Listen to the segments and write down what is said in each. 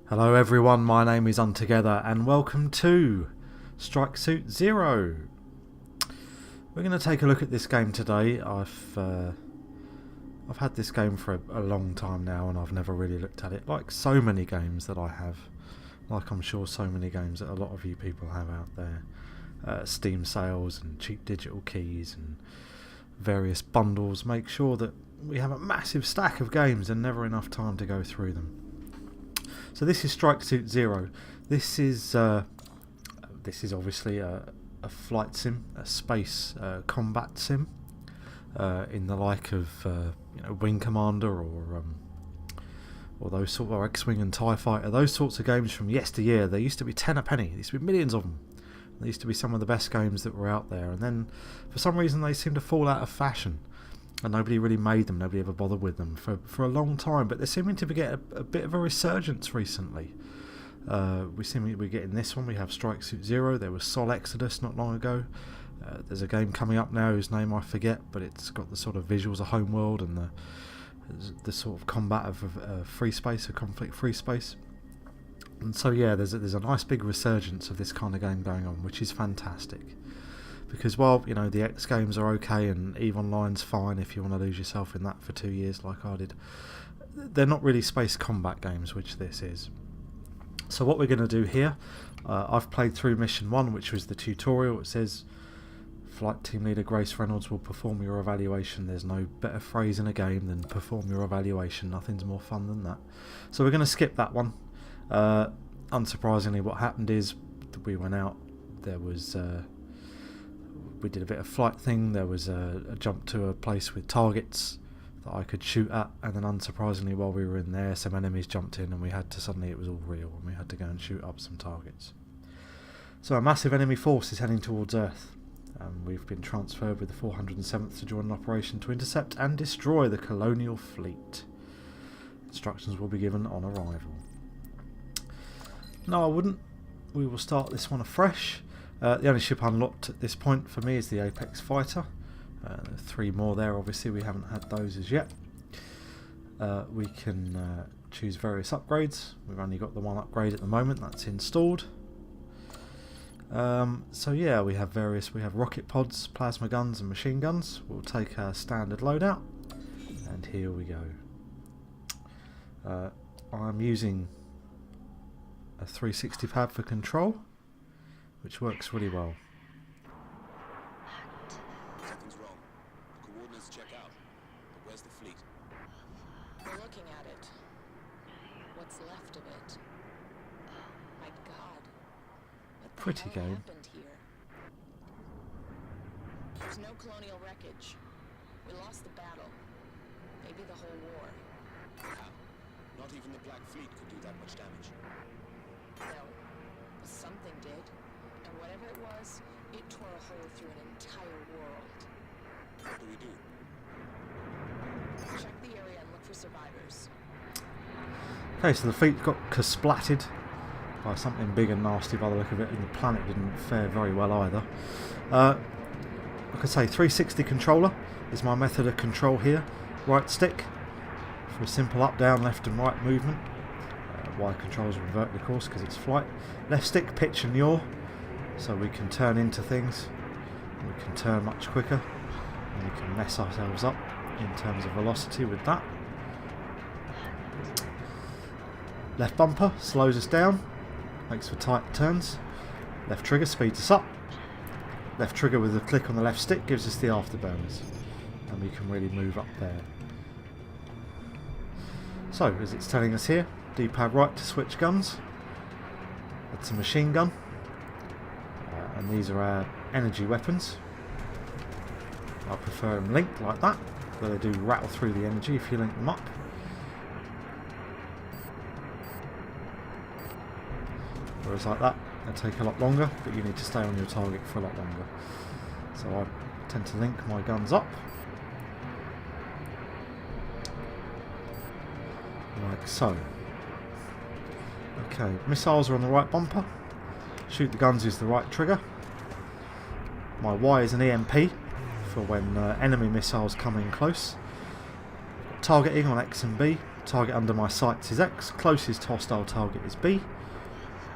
Hello everyone, my name is Untogether and welcome to Strike Suit Zero. We're going to take a look at this game today. I've had this game for a long time now and I've never really looked at it, like so many games that I have, like I'm sure so many games that a lot of you people have out there. Steam sales and cheap digital keys and various bundles make sure that we have a massive stack of games and never enough time to go through them. So this is Strike Suit Zero. This is obviously a flight sim, a space combat sim, in the like of Wing Commander or those sort of X-Wing and TIE Fighter, those sorts of games from yesteryear. There used to be 10 a penny. There used to be millions of them. They used to be some of the best games that were out there, and then for some reason they seem to fall out of fashion. And nobody really made them, nobody ever bothered with them for a long time, but they're seeming to get a bit of a resurgence recently. We seem to be getting this one. We have Strike Suit Zero, there was Sol Exodus not long ago. There's a game coming up now whose name I forget, but it's got the sort of visuals of Homeworld and the sort of combat of free space, a conflict-free space. And so yeah, there's a nice big resurgence of this kind of game going on, which is fantastic. Because while the X games are okay and EVE Online's fine if you want to lose yourself in that for 2 years like I did, they're not really space combat games, which this is. So what we're going to do here, I've played through mission 1, which was the tutorial. It says Flight Team Leader Grace Reynolds will perform your evaluation. There's no better phrase in a game than perform your evaluation. Nothing's more fun than that. So we're going to skip that one. Unsurprisingly, what happened is we went out, there was we did a bit of flight thing, there was a jump to a place with targets that I could shoot at, and then unsurprisingly while we were in there some enemies jumped in and we had to, suddenly it was all real and we had to go and shoot up some targets. So a massive enemy force is heading towards Earth, and we've been transferred with the 407th to join an operation to intercept and destroy the colonial fleet. Instructions will be given on arrival. No, I wouldn't. We will start this one afresh. The only ship unlocked at this point for me is the Apex Fighter. 3 more there, obviously we haven't had those as yet. We can choose various upgrades. We've only got the one upgrade at the moment, that's installed. So yeah, we have rocket pods, plasma guns and machine guns. We'll take our standard loadout, and here we go. I'm using a 360 pad for control, which works really well. Something's wrong. Coordinates check out. But where's the fleet? We're looking at it. What's left of it. My God. What the Pretty hell game. happened here? There's no colonial wreckage. We lost the battle. Maybe the whole war. How? Not even the Black Fleet could do that much damage. No. But something did. And whatever it was, it tore a hole through an entire world. What do we do? Check the area and look for survivors. Okay, so the fleet got splatted by something big and nasty by the look of it, and the planet didn't fare very well either. Like I say, 360 controller is my method of control here. Right stick for a simple up, down, left and right movement. Y controls revert, of course, because it's flight. Left stick, pitch and yaw, so we can turn into things. We can turn much quicker, and we can mess ourselves up in terms of velocity with that. Left bumper slows us down, makes for tight turns. Left trigger speeds us up. Left trigger with a click on the left stick gives us the afterburners, and we can really move up there. So, as it's telling us here, D-pad right to switch guns. That's a machine gun, and these are our energy weapons. I prefer them linked like that, though they do rattle through the energy if you link them up. Whereas like that, they take a lot longer, but you need to stay on your target for a lot longer. So I tend to link my guns up, like so. Okay, missiles are on the right bumper. Shoot the guns is the right trigger. My Y is an EMP for when enemy missiles come in close. Targeting on X and B Target under my sights is X. Closest hostile target is B.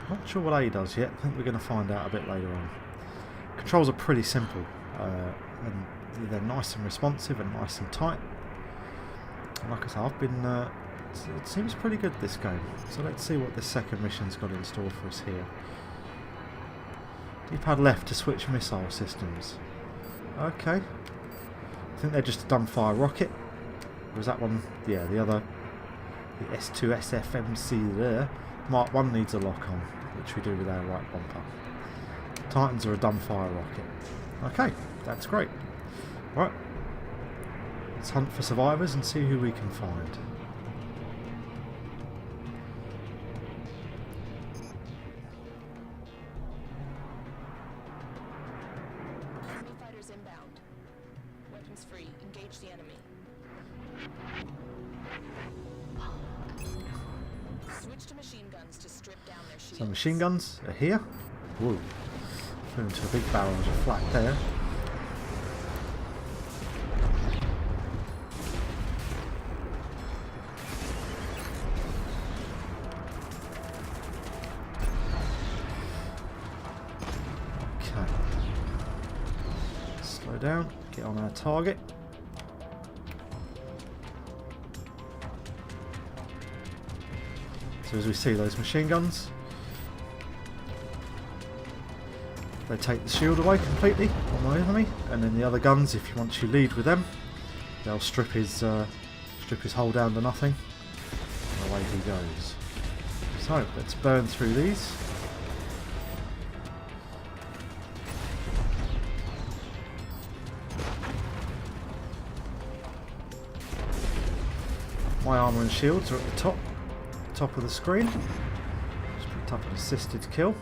Not sure what A does yet. I think we're going to find out a bit later on. Controls are pretty simple. And they're nice and responsive and nice and tight. And like I say, I've been... it seems pretty good, this game. So let's see what this second mission's got in store for us here. D-pad left to switch missile systems. Okay. I think they're just a dumbfire rocket. Or is that one? Yeah, the other... The S2SFMC there. Mark 1 needs a lock-on, which we do with our right bumper. Titans are a dumbfire rocket. Okay, that's great. Right. Let's hunt for survivors and see who we can find. Enemy fighters inbound. Weapons free. Engage the enemy. Switch to machine guns to strip down their shields. So machine guns are here. Whoa. Flew into a big barrage of flak there. Okay. Slow down, get on our target. So as we see those machine guns, they take the shield away completely on the enemy, and then the other guns, if once you lead with them, they'll strip his hull down to nothing, and away he goes. So let's burn through these. My armour and shields are at the top of the screen. Just picked up an assisted kill.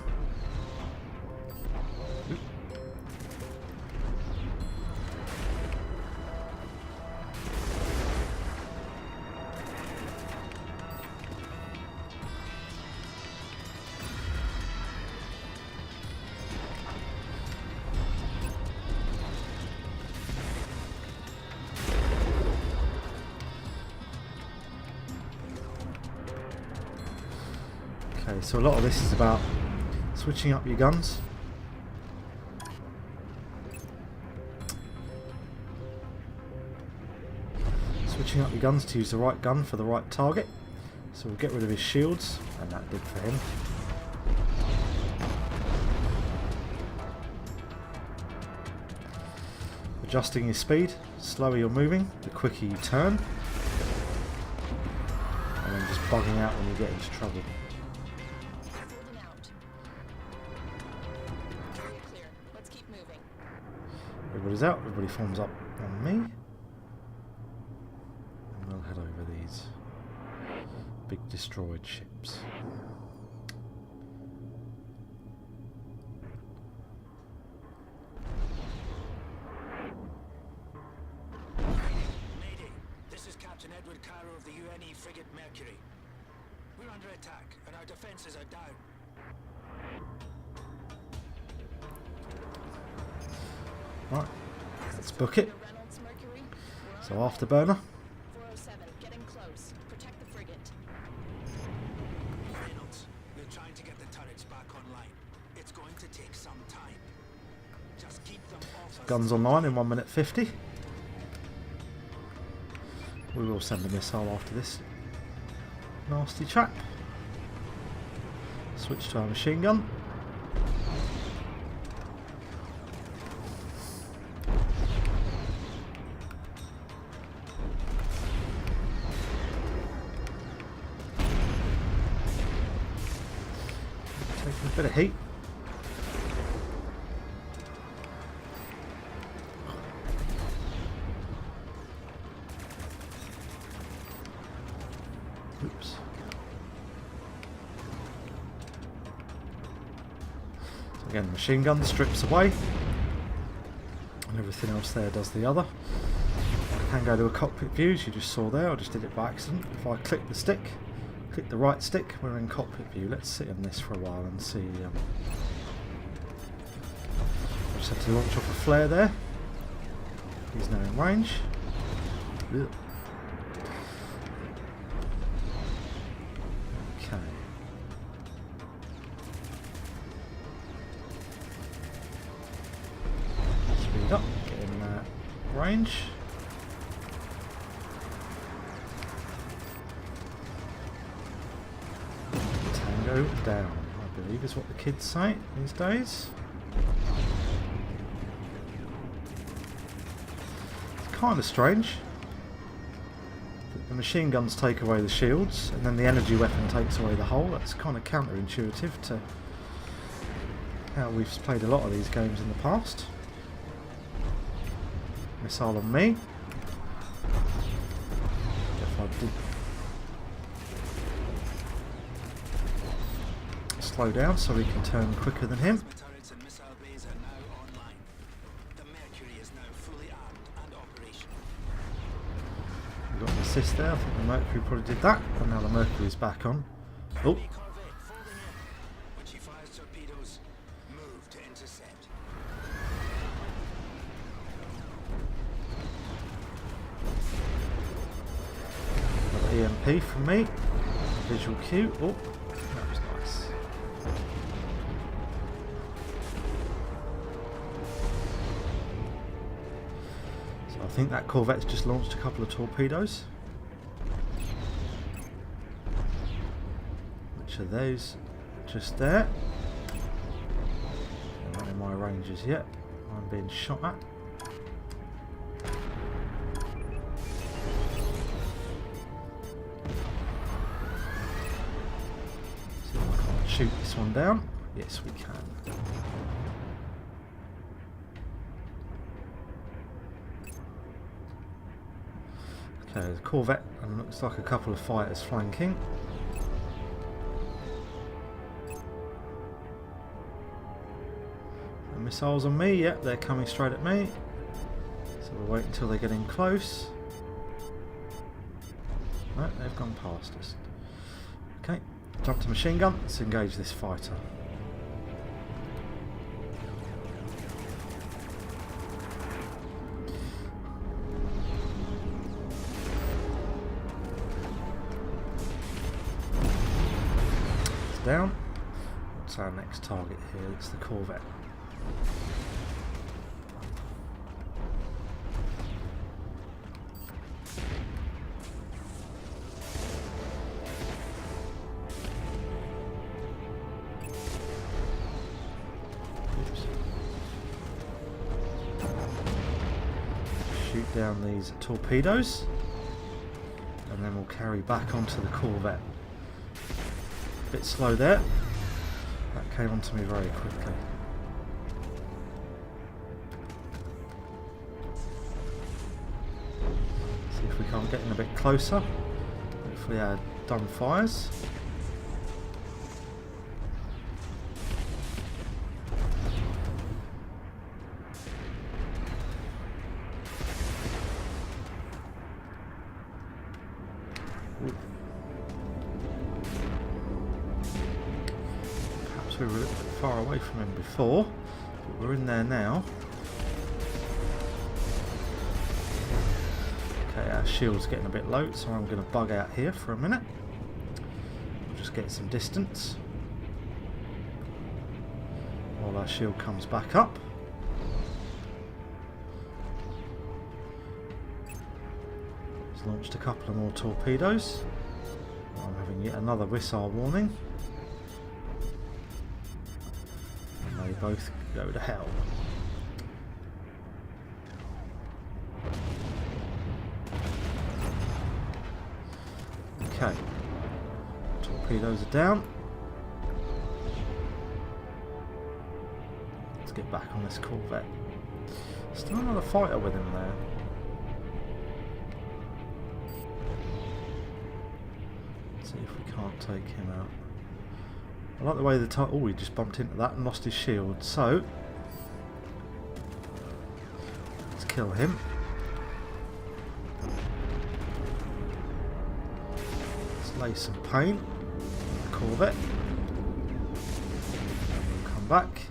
Okay, so a lot of this is about switching up your guns. Switching up your guns to use the right gun for the right target. So we'll get rid of his shields, and that did for him. Adjusting your speed, the slower you're moving, the quicker you turn. And then just bugging out when you get into trouble. Holding out. Area clear. Let's keep moving. Everybody's out, everybody forms up on me. And we'll head over these big destroyed ships. Mayday, this is Captain Edward Cairo of the UNE frigate Mercury. We're under attack and our defences are down. Right, let's book it. Reynolds, Mercury. We're So on afterburner. 407. Getting close. Protect the frigate. Reynolds, we're trying to get the turrets back online. It's going to take some time. Just keep them off us. Guns online in 1 minute 50. We will send a missile after this nasty chap. Switch to our machine gun. Taking a bit of heat. Oops. So again, machine gun strips away, and everything else there does the other. I can go to a cockpit view, as you just saw there. I just did it by accident. If I click the stick, click the right stick, we're in cockpit view. Let's sit in this for a while and see. I just had to launch off a flare there. He's now in range. Ugh. range. Tango down, I believe is what the kids say these days. It's kind of strange. The machine guns take away the shields, and then the energy weapon takes away the hull. That's kind of counterintuitive to how we've played a lot of these games in the past. Missile on me. If I did slow down so we can turn quicker than him. Plasma turrets and missile bays are now online. The Mercury is now fully armed and operational. We've got an assist there. I think the Mercury probably did that, and now the Mercury's back on. Oh, Enemy corvette folding in. When she fires torpedoes, move to intercept. another EMP from me. Visual cue. Oh, that was nice. So I think that corvette's just launched a couple of torpedoes. Which are those just there? They're not in my ranges yet. I'm being shot at. See if I can't shoot this one down. Yes, we can. Okay, the corvette, and looks like a couple of fighters flanking. The missiles on me, yep, they're coming straight at me. So we'll wait until they get in close. No, they've gone past us. Okay, jump to machine gun, let's engage this fighter. Down. What's our next target here? It's the corvette. Oops. Shoot down these torpedoes, and then we'll carry back onto the corvette. Bit slow there. That came onto me very quickly. See if we can't get in a bit closer. Hopefully our done fires. Ooh. We were a little bit far away from him before, but we're in there now. Okay, our shield's getting a bit low, so I'm going to bug out here for a minute. We'll just get some distance while our shield comes back up. He's launched a couple of more torpedoes. I'm having yet another missile warning. They both go to hell. Okay. Torpedoes are down. Let's get back on this corvette. Still another fighter with him there. Let's see if we can't take him out. I like the way the oh, he just bumped into that and lost his shield. So let's kill him. Let's lay some paint on the corvette. And we'll come back.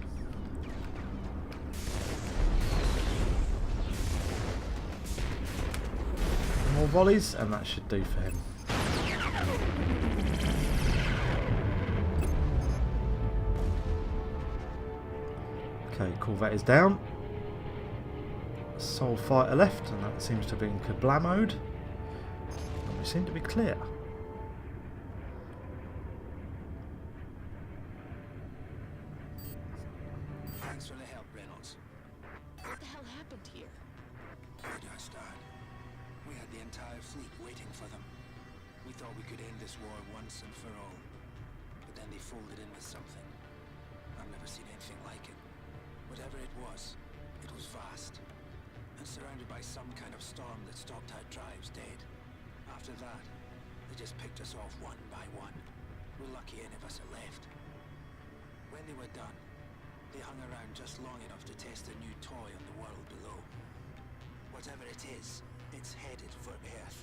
More volleys, and that should do for him. Okay, corvette is down. Soul fighter left, and that seems to be in kablamoed. And we seem to be clear. Thanks for the help, Reynolds. What the hell happened here? Where do I start? We had the entire fleet waiting for them. We thought we could end this war once and for all. But then they folded in with something. I've never seen anything like it. Whatever it was vast. And surrounded by some kind of storm that stopped our drives dead. After that, they just picked us off one by one. We're lucky any of us are left. When they were done, they hung around just long enough to test a new toy on the world below. Whatever it is, it's headed for Earth.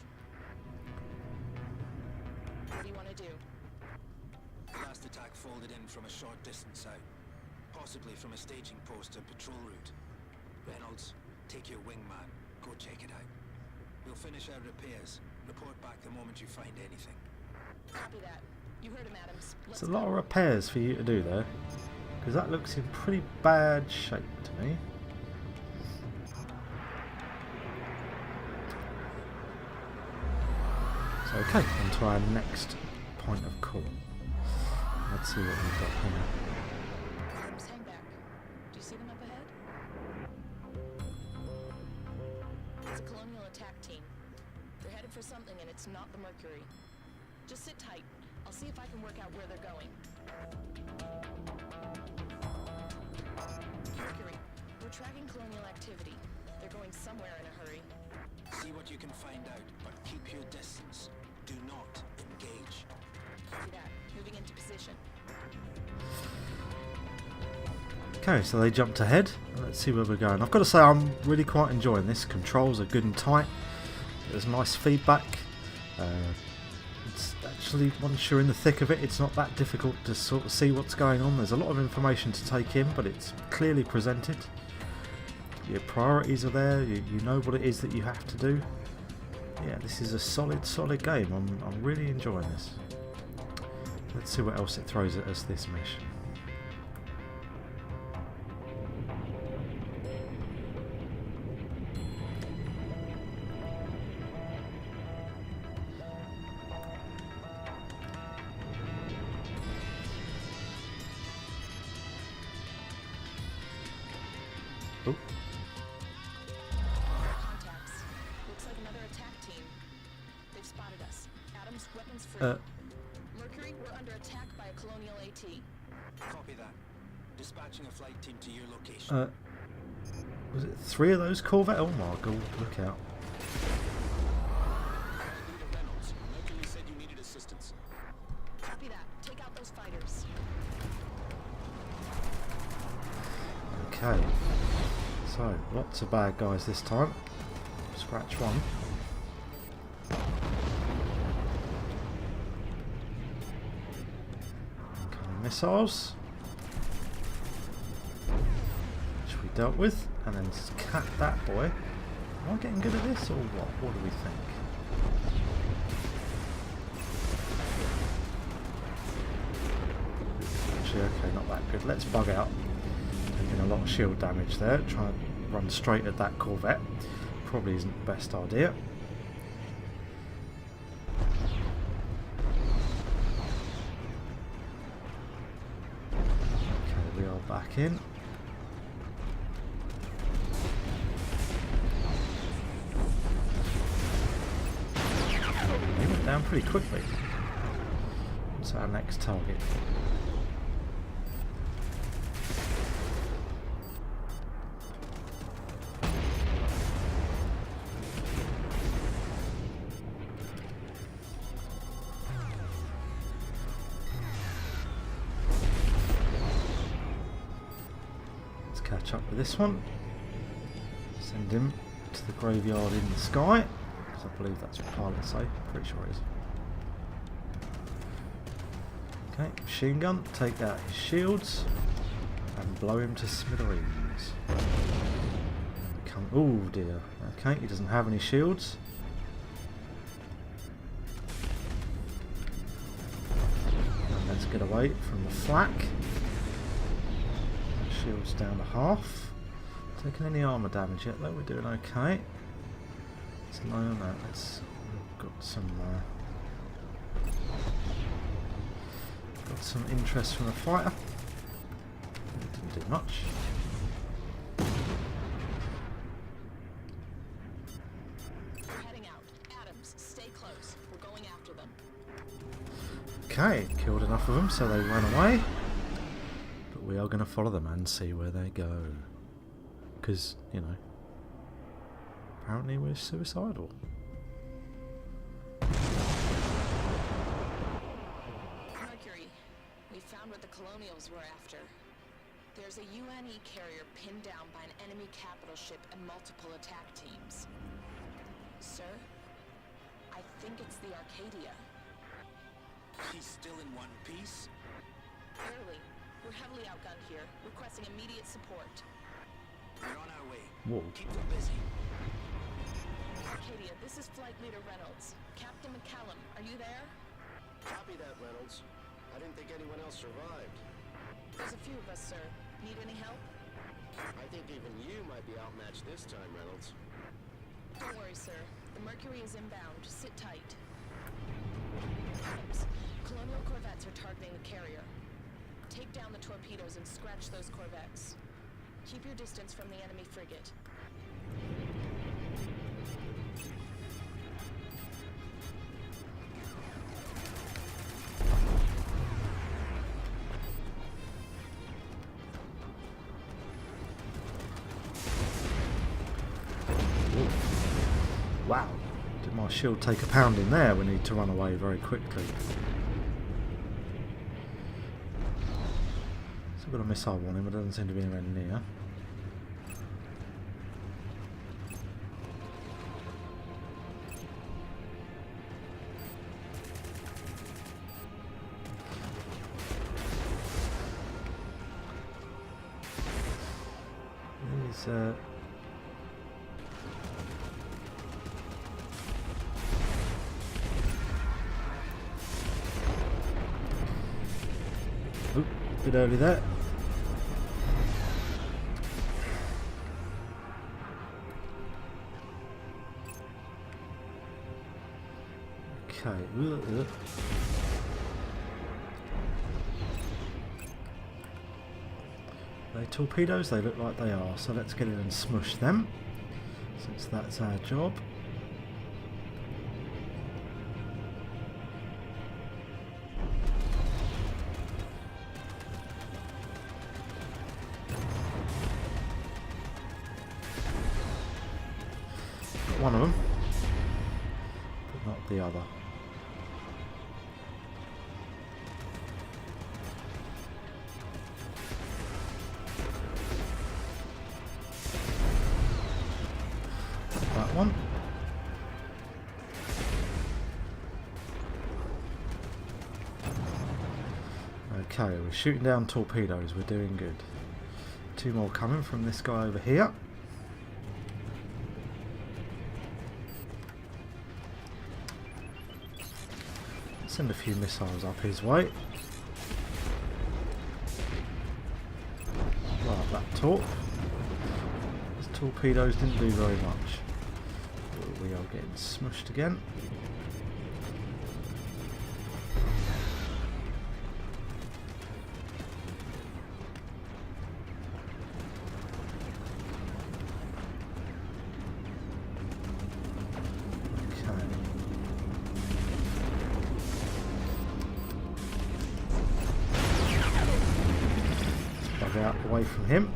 What do you want to do? The last attack folded in from a short distance out. Possibly from a staging post or patrol route. Reynolds, take your wingman. Go check it out. We'll finish our repairs. Report back the moment you find anything. Copy that. You heard him, Adams. It's a lot of repairs for you to do there, because that looks in pretty bad shape to me. So okay, on to our next point of call. Let's see what we've got here. Adams, hang back. Do you see them up ahead? It's a colonial attack team. They're headed for something, and it's not the Mercury. Just sit tight. I'll see if I can work out where they're going. Mercury, we're tracking colonial activity. They're going somewhere in a hurry. See what you can find out, but keep your distance. Do not engage. Copy that. Moving into position. Okay, so they jumped ahead. Let's see where we're going. I've got to say I'm really quite enjoying this. Controls are good and tight. There's nice feedback. It's actually, once you're in the thick of it, it's not that difficult to sort of see what's going on. There's a lot of information to take in, but it's clearly presented. Your priorities are there. You know what it is that you have to do. Yeah, this is a solid game. I'm really enjoying this. Let's see what else it throws at us this mission. Oh. Contacts. Looks like another attack team. They've spotted us. Adams, weapons free. Mercury, we're under attack by a colonial AT. Copy that. Dispatching a flight team to your location. Was it 3 of those Corvette? Oh my god, look out. Leader Reynolds, Mercury said you needed assistance. Copy that. Take out those fighters. Okay. So, lots of bad guys this time. Scratch one. Incoming missiles. Which we dealt with. And then cat that boy. Am I getting good at this or what? What do we think? Actually, okay, not that good. Let's bug out. Taking a lot of shield damage there. Try and run straight at that Corvette. Probably isn't the best idea. Okay, we are back in. He went down pretty quickly. What's our next target? Catch up with this one. Send him to the graveyard in the sky, because I believe that's what pilots say. Pretty sure it is. Okay, machine gun. Take out his shields and blow him to smithereens. Oh dear. Okay, he doesn't have any shields. And let's get away from the flak. Shields down to half. Taking any armour damage yet though, we're doing okay. Let's know that. We've got some interest from the fighter. Didn't do much. We're heading out. Adams, stay close. We're going after them. Okay, killed enough of them so they ran away. But we are going to follow them and see where they go. Because, you know, apparently we're suicidal. Mercury, we found what the Colonials were after. There's a UNE carrier pinned down by an enemy capital ship and multiple attack teams. Sir, I think it's the Arcadia. He's still in one piece? Barely. We're heavily outgunned here, requesting immediate support. We're on our way. Whoa. Keep them busy. Arcadia, this is Flight Leader Reynolds. Captain McCallum, are you there? Copy that, Reynolds. I didn't think anyone else survived. There's a few of us, sir. Need any help? I think even you might be outmatched this time, Reynolds. Don't worry, sir. The Mercury is inbound. Sit tight. Adams, Colonial corvettes are targeting the carrier. Take down the torpedoes and scratch those corvettes. Keep your distance from the enemy frigate. Wow. Did my shield take a pounding there? We need to run away very quickly. Still got a missile on him, but doesn't seem to be anywhere near. He's Oop, bit early there. Okay. Are they torpedoes? They look like they are. So let's get in and smush them, since that's our job. Got one of them, but not the other. That one. Okay, we're shooting down torpedoes, we're doing good. Two more coming from this guy over here. Send a few missiles up his way. Right, that torp. These torpedoes didn't do very much. We are getting smushed again. Out away from him.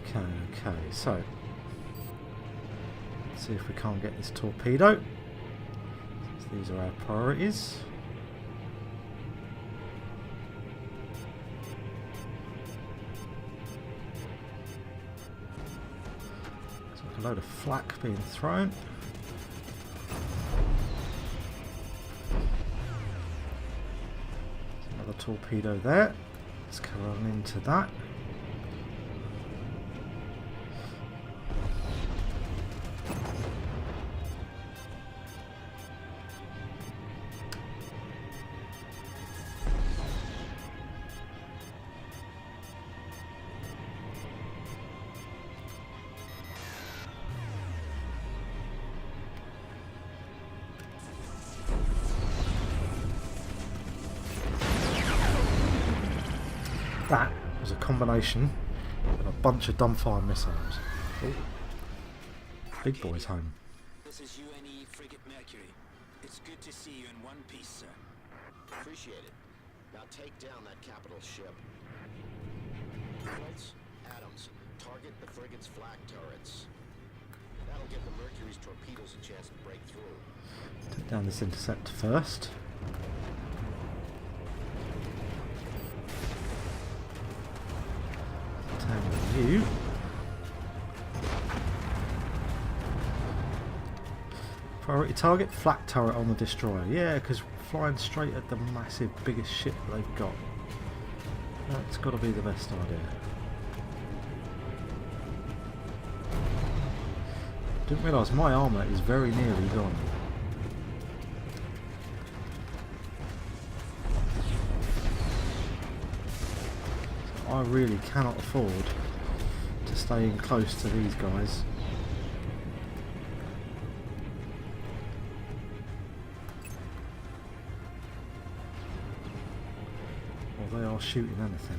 Okay, so let's see if we can't get this torpedo. So these are our priorities. A load of flak being thrown. There's another torpedo there. Let's come on into that. That was a combination of a bunch of dumbfire missiles. Ooh. Big boy's home. This is UNE Frigate Mercury. It's good to see you in one piece, sir. Appreciate it. Now take down that capital ship. Reynolds, Adams, target the frigate's flak turrets. That'll give the Mercury's torpedoes a chance to break through. Take down this interceptor first. Tangle you. Priority target, flak turret on the destroyer. Yeah, because flying straight at the massive, biggest ship they've got. That's got to be the best idea. Didn't realise my armour is very nearly gone. So I really cannot afford to stay in close to these guys. Or they are shooting anything.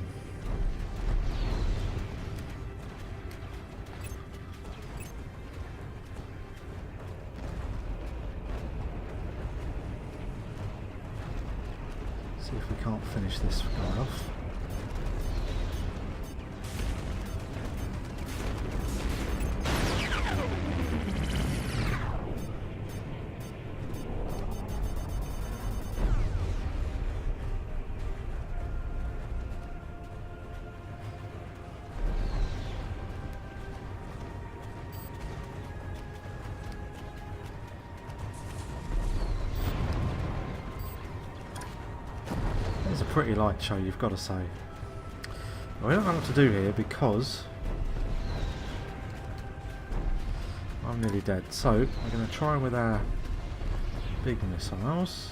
See if we can't finish this guy off. It's a pretty light show, you've got to say. Well, we don't know what to do here because I'm nearly dead. So we're going to try with our big missiles.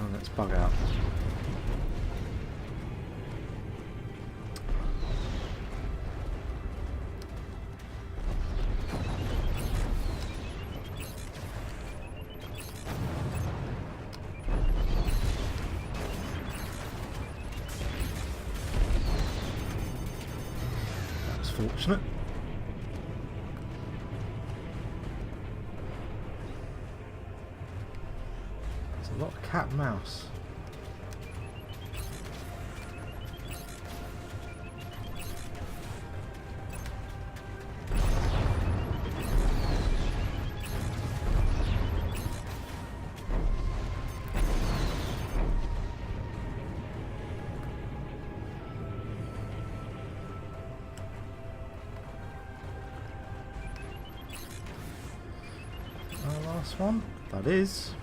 And let's bug out. Fortunate. There's a lot of cat and mouse. Last one, that is.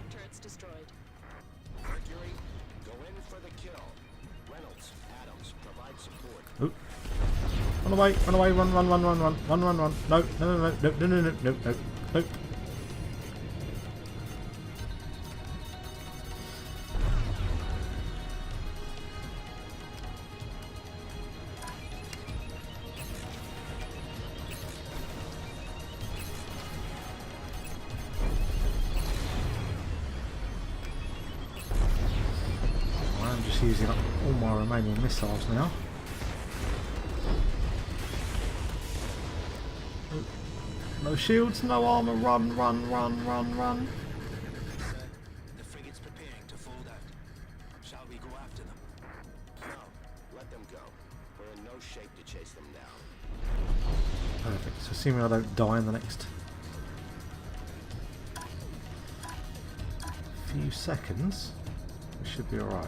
Turrets destroyed. Mercury, go in for the kill. Reynolds, Adams, provide support. Oop. Run away, run away, run, run, run, run, run, run, run, run. No, no, no, no, no, no, no, no, no, no, no. I'm just using up all my remaining missiles now. No shields, no armour, run, run, run, run, run. Sir, the frigate's preparing to fold out. Shall we go after them? No, let them go. We're in no shape to chase them down. Perfect, so assuming I don't die in the next few seconds, we should be alright.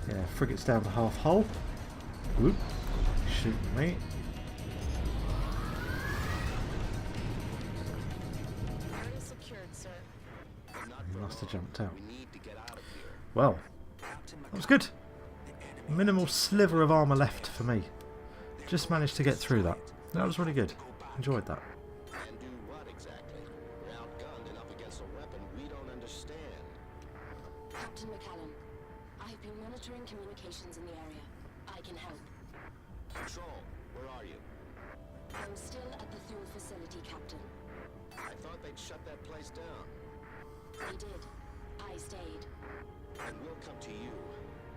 Yeah, frigate's down to half hull. Whoop, shooting me. Area secured, sir. He must have jumped out. We need to get out of here. Well, that was good. Minimal sliver of armour left for me. Just managed to get through that. That was really good. Enjoyed that. And do what exactly? We're outgunned and up against a weapon we don't understand. Captain McCallum, I've been monitoring communications are you? I'm still at the Thule facility, Captain. I thought they'd shut that place down. They did. I stayed. And we'll come to you.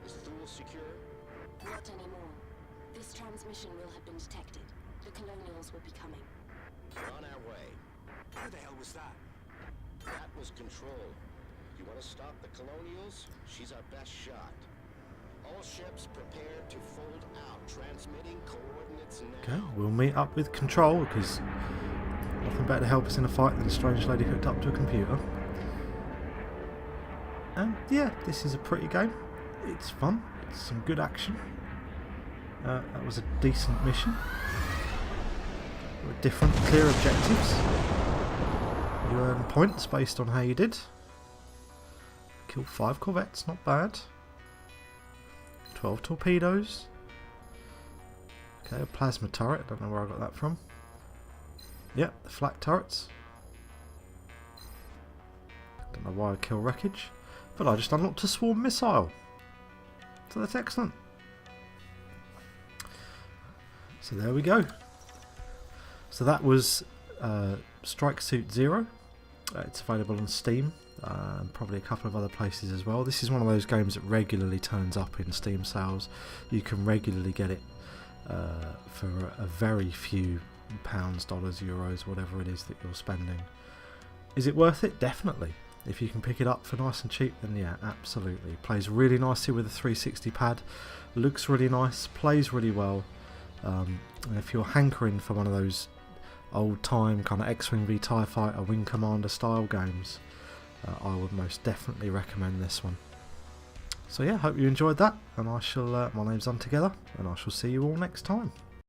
Is Thule secure? Not anymore. This transmission will have been detected. The Colonials will be coming. We're on our way. Who the hell was that? That was Control. You want to stop the Colonials? She's our best shot. All ships prepared to fold out. Transmitting coordinates now. Okay, we'll meet up with Control, because nothing better to help us in a fight than a strange lady hooked up to a computer. And yeah, this is a pretty game. It's fun. It's some good action. That was a decent mission. With different, clear objectives. You earn points based on how you did. Killed 5 corvettes, not bad. 12 torpedoes. Okay, a plasma turret. Don't know where I got that from. Yep, the flak turrets. Don't know why I kill wreckage. But I just unlocked a swarm missile. So that's excellent. So there we go. So that was Strike Suit Zero. It's available on Steam and probably a couple of other places as well. This is one of those games that regularly turns up in Steam sales. You can regularly get it for a very few pounds, dollars, euros, whatever it is that you're spending. Is it worth it? Definitely. If you can pick it up for nice and cheap, then yeah, absolutely. Plays really nicely with a 360 pad, looks really nice, plays really well. And if you're hankering for one of those old-time kind of X-Wing v TIE Fighter, Wing Commander style games, I would most definitely recommend this one. So yeah, hope you enjoyed that, and I shall. My name's Untogether, and I shall see you all next time.